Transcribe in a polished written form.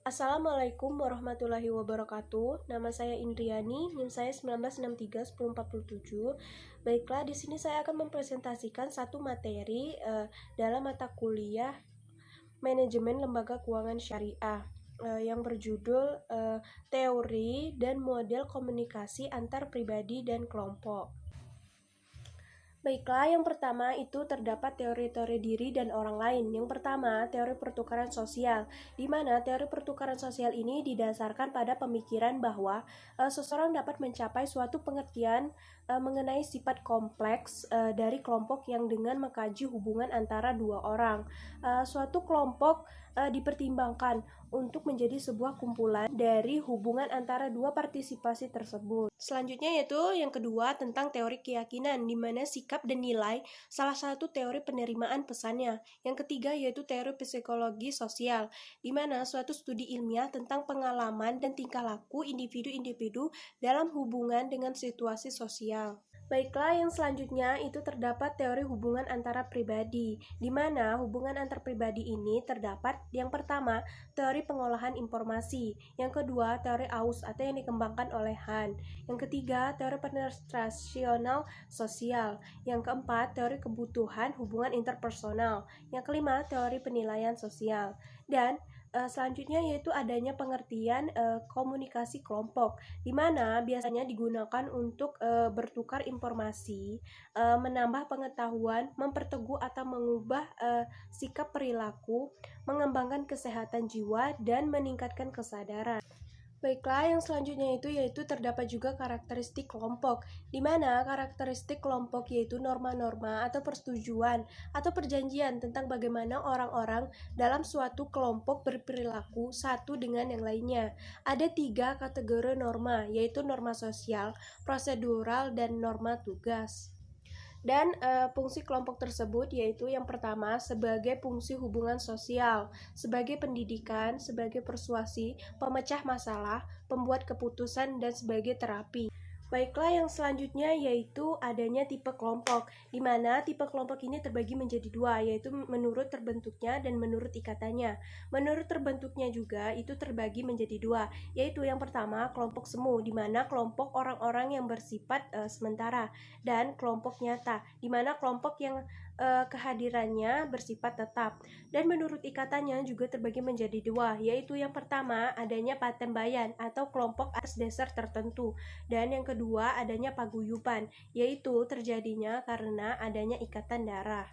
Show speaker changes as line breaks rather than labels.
Assalamualaikum warahmatullahi wabarakatuh. Nama saya Indriani, NIM saya 1963-1047. Baiklah, di sini saya akan mempresentasikan satu materi dalam mata kuliah Manajemen Lembaga Keuangan Syariah yang berjudul Teori dan Model Komunikasi Antar Pribadi dan Kelompok. Baiklah, yang pertama itu terdapat teori-teori diri dan orang lain. Yang pertama, teori pertukaran sosial, di mana teori pertukaran sosial ini didasarkan pada pemikiran bahwa seseorang dapat mencapai suatu pengertian mengenai sifat kompleks dari kelompok yang dengan mengkaji hubungan antara dua orang. Suatu kelompok dipertimbangkan untuk menjadi sebuah kumpulan dari hubungan antara dua partisipasi tersebut. Selanjutnya yaitu yang kedua tentang teori keyakinan, di mana sikap dan nilai salah satu teori penerimaan pesannya. Yang ketiga yaitu teori psikologi sosial, di mana suatu studi ilmiah tentang pengalaman dan tingkah laku individu-individu dalam hubungan dengan situasi sosial. Baiklah, yang selanjutnya itu terdapat teori hubungan antara pribadi, di mana hubungan antar pribadi ini terdapat yang pertama, teori pengolahan informasi, yang kedua, teori AUS atau yang dikembangkan oleh Han, yang ketiga, teori penetrasional sosial, yang keempat, teori kebutuhan hubungan interpersonal, yang kelima, teori penilaian sosial, dan selanjutnya yaitu adanya pengertian komunikasi kelompok, di mana biasanya digunakan untuk bertukar informasi, menambah pengetahuan, memperteguh atau mengubah sikap perilaku, mengembangkan kesehatan jiwa, dan meningkatkan kesadaran. Baiklah, yang selanjutnya itu yaitu terdapat juga karakteristik kelompok, di mana karakteristik kelompok yaitu norma-norma atau persetujuan atau perjanjian tentang bagaimana orang-orang dalam suatu kelompok berperilaku satu dengan yang lainnya. Ada 3 kategori norma, yaitu norma sosial, prosedural, dan norma tugas. Dan fungsi kelompok tersebut yaitu yang pertama sebagai fungsi hubungan sosial, sebagai pendidikan, sebagai persuasi, pemecah masalah, pembuat keputusan, dan sebagai terapi. Baiklah, yang selanjutnya yaitu adanya tipe kelompok, di mana tipe kelompok ini terbagi menjadi 2, yaitu menurut terbentuknya dan menurut ikatannya. Menurut terbentuknya juga itu terbagi menjadi 2, yaitu yang pertama kelompok semu, di mana kelompok orang-orang yang bersifat sementara, dan kelompok nyata, di mana kelompok yang kehadirannya bersifat tetap. Dan menurut ikatannya juga terbagi menjadi 2, yaitu yang pertama adanya patembayan atau kelompok atas dasar tertentu, dan yang kedua adanya paguyuban, yaitu terjadinya karena adanya ikatan darah.